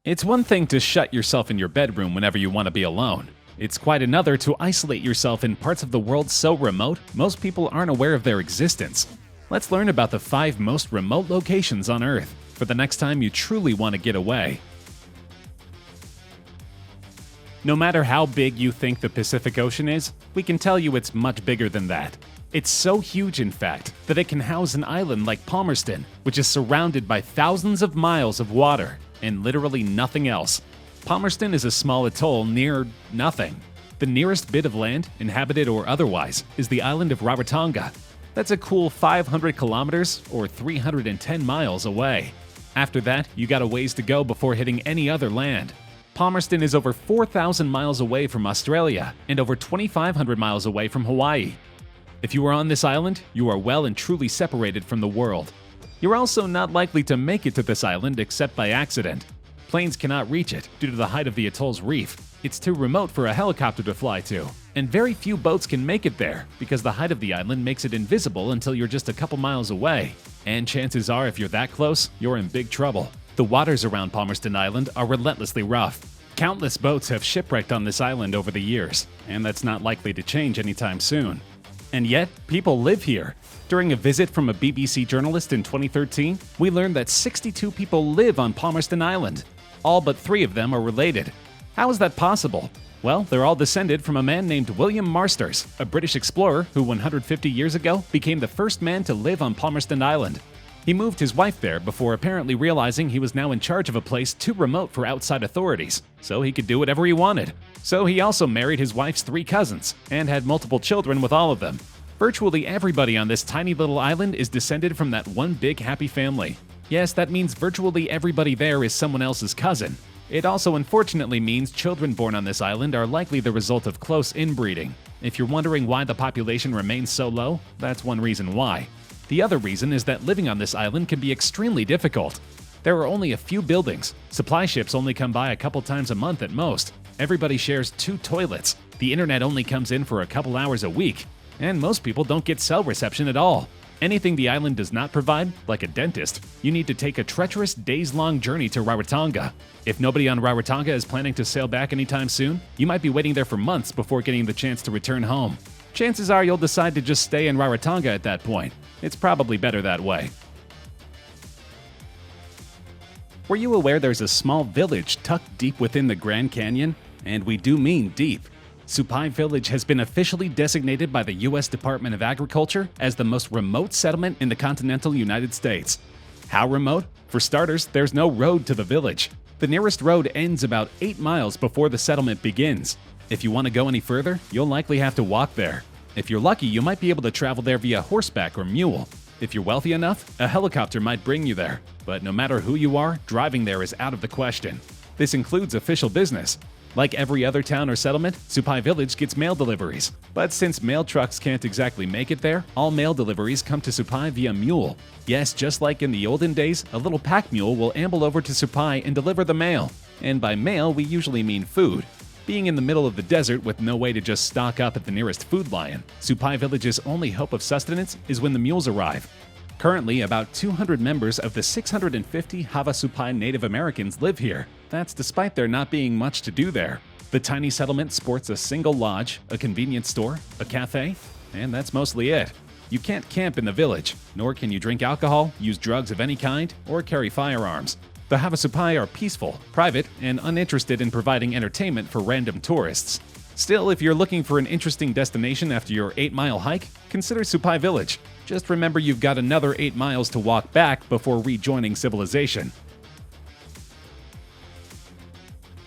It's one thing to shut yourself in your bedroom whenever you want to be alone. It's quite another to isolate yourself in parts of the world so remote, most people aren't aware of their existence. Let's learn about the 5 most remote locations on Earth for the next time you truly want to get away. No matter how big you think the Pacific Ocean is, we can tell you it's much bigger than that. It's so huge, in fact, that it can house an island like Palmerston, which is surrounded by thousands of miles of water and literally nothing else. Palmerston is a small atoll near nothing. The nearest bit of land, inhabited or otherwise, is the island of Rarotonga. That's a cool 500 kilometers or 310 miles away. After that, you got a ways to go before hitting any other land. Palmerston is over 4,000 miles away from Australia and over 2,500 miles away from Hawaii. If you are on this island, you are well and truly separated from the world. You're also not likely to make it to this island except by accident. Planes cannot reach it due to the height of the atoll's reef. It's too remote for a helicopter to fly to, and very few boats can make it there because the height of the island makes it invisible until you're just a couple miles away. And chances are, if you're that close, you're in big trouble. The waters around Palmerston Island are relentlessly rough. Countless boats have shipwrecked on this island over the years, and that's not likely to change anytime soon. And yet, people live here. During a visit from a BBC journalist in 2013, we learned that 62 people live on Palmerston Island. All but 3 of them are related. How is that possible? Well, they're all descended from a man named William Marsters, a British explorer who 150 years ago became the first man to live on Palmerston Island. He moved his wife there before apparently realizing he was now in charge of a place too remote for outside authorities, so he could do whatever he wanted. So he also married his wife's 3 cousins and had multiple children with all of them. Virtually everybody on this tiny little island is descended from that one big happy family. Yes, that means virtually everybody there is someone else's cousin. It also unfortunately means children born on this island are likely the result of close inbreeding. If you're wondering why the population remains so low, that's one reason why. The other reason is that living on this island can be extremely difficult. There are only a few buildings. Supply ships only come by a couple times a month at most. Everybody shares 2 toilets. The internet only comes in for a couple hours a week. And most people don't get cell reception at all. Anything the island does not provide, like a dentist, you need to take a treacherous days-long journey to Rarotonga. If nobody on Rarotonga is planning to sail back anytime soon, you might be waiting there for months before getting the chance to return home. Chances are you'll decide to just stay in Rarotonga at that point. It's probably better that way. Were you aware there's a small village tucked deep within the Grand Canyon? And we do mean deep. Supai Village has been officially designated by the U.S. Department of Agriculture as the most remote settlement in the continental United States. How remote? For starters, there's no road to the village. The nearest road ends about 8 miles before the settlement begins. If you want to go any further, you'll likely have to walk there. If you're lucky, you might be able to travel there via horseback or mule. If you're wealthy enough, a helicopter might bring you there. But no matter who you are, driving there is out of the question. This includes official business. Like every other town or settlement, Supai Village gets mail deliveries. But since mail trucks can't exactly make it there, all mail deliveries come to Supai via mule. Yes, just like in the olden days, a little pack mule will amble over to Supai and deliver the mail. And by mail, we usually mean food. Being in the middle of the desert with no way to just stock up at the nearest food lion, Supai Village's only hope of sustenance is when the mules arrive. Currently, about 200 members of the 650 Havasupai Native Americans live here. That's despite there not being much to do there. The tiny settlement sports a single lodge, a convenience store, a cafe, and that's mostly it. You can't camp in the village, nor can you drink alcohol, use drugs of any kind, or carry firearms. The Havasupai are peaceful, private, and uninterested in providing entertainment for random tourists. Still, if you're looking for an interesting destination after your 8-mile hike, consider Supai Village. Just remember you've got another 8 miles to walk back before rejoining civilization.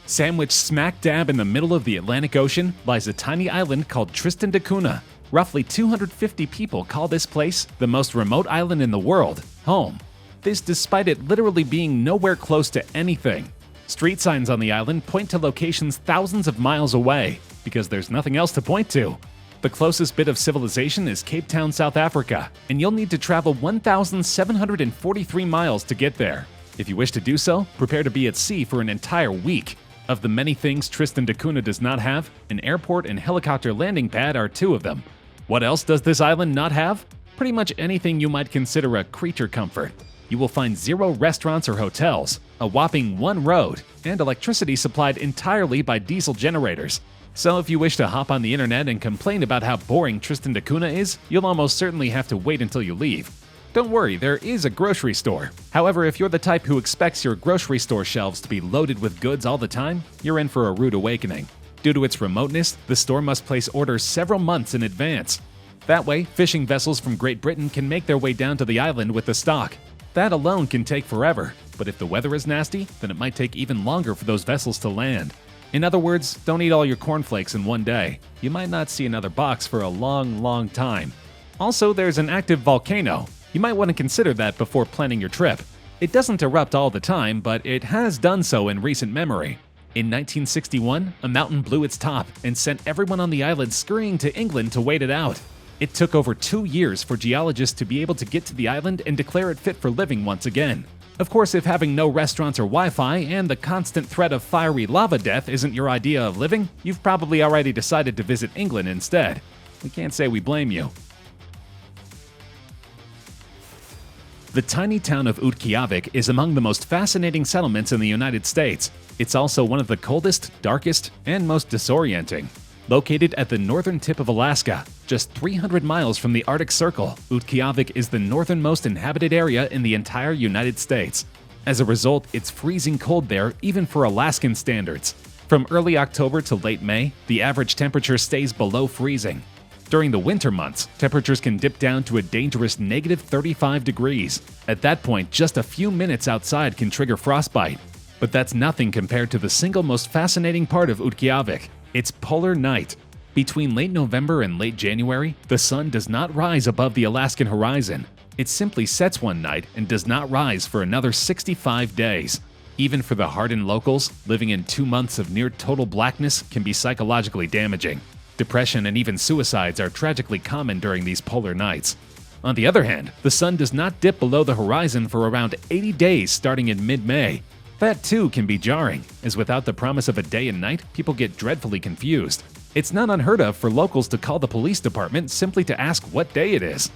Sandwiched smack dab in the middle of the Atlantic Ocean lies a tiny island called Tristan da Cunha. Roughly 250 people call this place the most remote island in the world home. This despite it literally being nowhere close to anything. Street signs on the island point to locations thousands of miles away, because there's nothing else to point to. The closest bit of civilization is Cape Town, South Africa, and you'll need to travel 1,743 miles to get there. If you wish to do so, prepare to be at sea for an entire week. Of the many things Tristan da Cunha does not have, an airport and helicopter landing pad are 2 of them. What else does this island not have? Pretty much anything you might consider a creature comfort. You will find 0 restaurants or hotels. a whopping one road, and electricity supplied entirely by diesel generators. So if you wish to hop on the internet and complain about how boring Tristan da Cunha is, you'll almost certainly have to wait until you leave. Don't worry, there is a grocery store. However, if you're the type who expects your grocery store shelves to be loaded with goods all the time, you're in for a rude awakening. Due to its remoteness, the store must place orders several months in advance. That way, fishing vessels from Great Britain can make their way down to the island with the stock. That alone can take forever, but if the weather is nasty, then it might take even longer for those vessels to land. In other words, don't eat all your cornflakes in one day. You might not see another box for a long time. Also, there's an active volcano. You might want to consider that before planning your trip. It doesn't erupt all the time, but it has done so in recent memory. In 1961, a mountain blew its top and sent everyone on the island scurrying to England to wait it out. It took over 2 years for geologists to be able to get to the island and declare it fit for living once again. Of course, if having no restaurants or Wi-Fi and the constant threat of fiery lava death isn't your idea of living, you've probably already decided to visit England instead. We can't say we blame you. The tiny town of Utqiagvik is among the most fascinating settlements in the United States. It's also one of the coldest, darkest, and most disorienting. Located at the northern tip of Alaska, just 300 miles from the Arctic Circle, Utqiagvik is the northernmost inhabited area in the entire United States. As a result, it's freezing cold there even for Alaskan standards. From early October to late May, the average temperature stays below freezing. During the winter months, temperatures can dip down to a dangerous -35 degrees. At that point, just a few minutes outside can trigger frostbite. But that's nothing compared to the single most fascinating part of Utqiagvik. It's polar night. Between late November and late January, the sun does not rise above the Alaskan horizon. It simply sets one night and does not rise for another 65 days. Even for the hardened locals, living in 2 months of near total blackness can be psychologically damaging. Depression and even suicides are tragically common during these polar nights. On the other hand, the sun does not dip below the horizon for around 80 days starting in mid-May. That too can be jarring, as without the promise of a day and night, people get dreadfully confused. It's not unheard of for locals to call the police department simply to ask what day it is.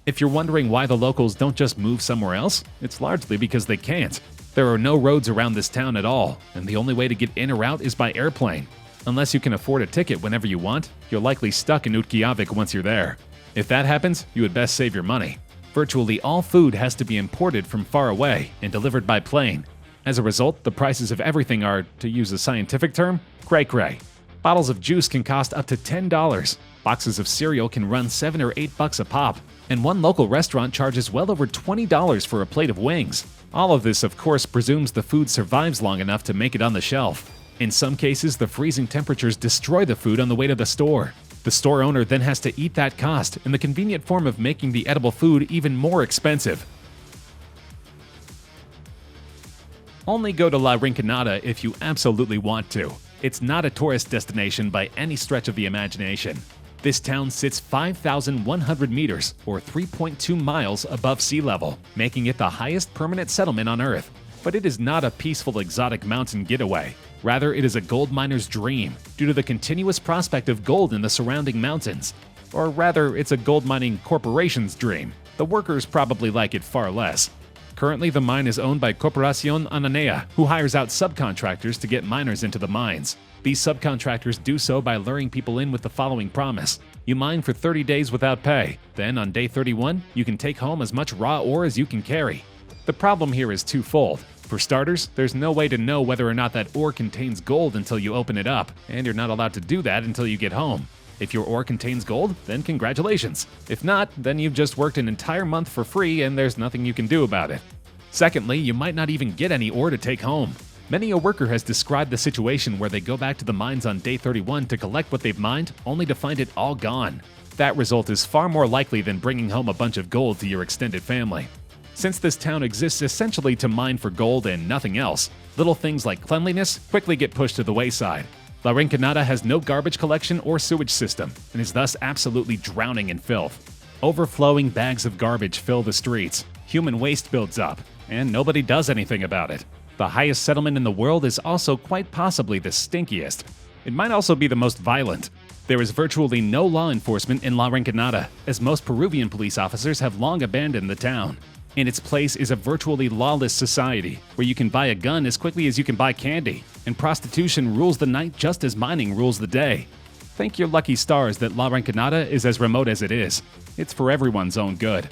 If you're wondering why the locals don't just move somewhere else, it's largely because they can't. There are no roads around this town at all, and the only way to get in or out is by airplane. Unless you can afford a ticket whenever you want, you're likely stuck in Utqiagvik once you're there. If that happens, you would best save your money. Virtually all food has to be imported from far away and delivered by plane. As a result, the prices of everything are, to use a scientific term, cray-cray. Bottles of juice can cost up to $10, boxes of cereal can run $7 or $8 a pop, and one local restaurant charges well over $20 for a plate of wings. All of this, of course, presumes the food survives long enough to make it on the shelf. In some cases, the freezing temperatures destroy the food on the way to the store. The store owner then has to eat that cost, in the convenient form of making the edible food even more expensive. Only go to La Rinconada if you absolutely want to. It's not a tourist destination by any stretch of the imagination. This town sits 5,100 meters, or 3.2 miles above sea level, making it the highest permanent settlement on Earth. But it is not a peaceful exotic mountain getaway. Rather, it is a gold miner's dream, due to the continuous prospect of gold in the surrounding mountains. Or rather, it's a gold mining corporation's dream. The workers probably like it far less. Currently, the mine is owned by Corporación Ananea, who hires out subcontractors to get miners into the mines. These subcontractors do so by luring people in with the following promise. You mine for 30 days without pay. Then, on day 31, you can take home as much raw ore as you can carry. The problem here is twofold. For starters, there's no way to know whether or not that ore contains gold until you open it up, and you're not allowed to do that until you get home. If your ore contains gold, then congratulations. If not, then you've just worked an entire month for free and there's nothing you can do about it. Secondly, you might not even get any ore to take home. Many a worker has described the situation where they go back to the mines on day 31 to collect what they've mined, only to find it all gone. That result is far more likely than bringing home a bunch of gold to your extended family. Since this town exists essentially to mine for gold and nothing else, little things like cleanliness quickly get pushed to the wayside. La Rinconada has no garbage collection or sewage system, and is thus absolutely drowning in filth. Overflowing bags of garbage fill the streets, human waste builds up, and nobody does anything about it. The highest settlement in the world is also quite possibly the stinkiest. It might also be the most violent. There is virtually no law enforcement in La Rinconada, as most Peruvian police officers have long abandoned the town. In its place is a virtually lawless society, where you can buy a gun as quickly as you can buy candy, and prostitution rules the night just as mining rules the day. Thank your lucky stars that La Rinconada is as remote as it is. It's for everyone's own good.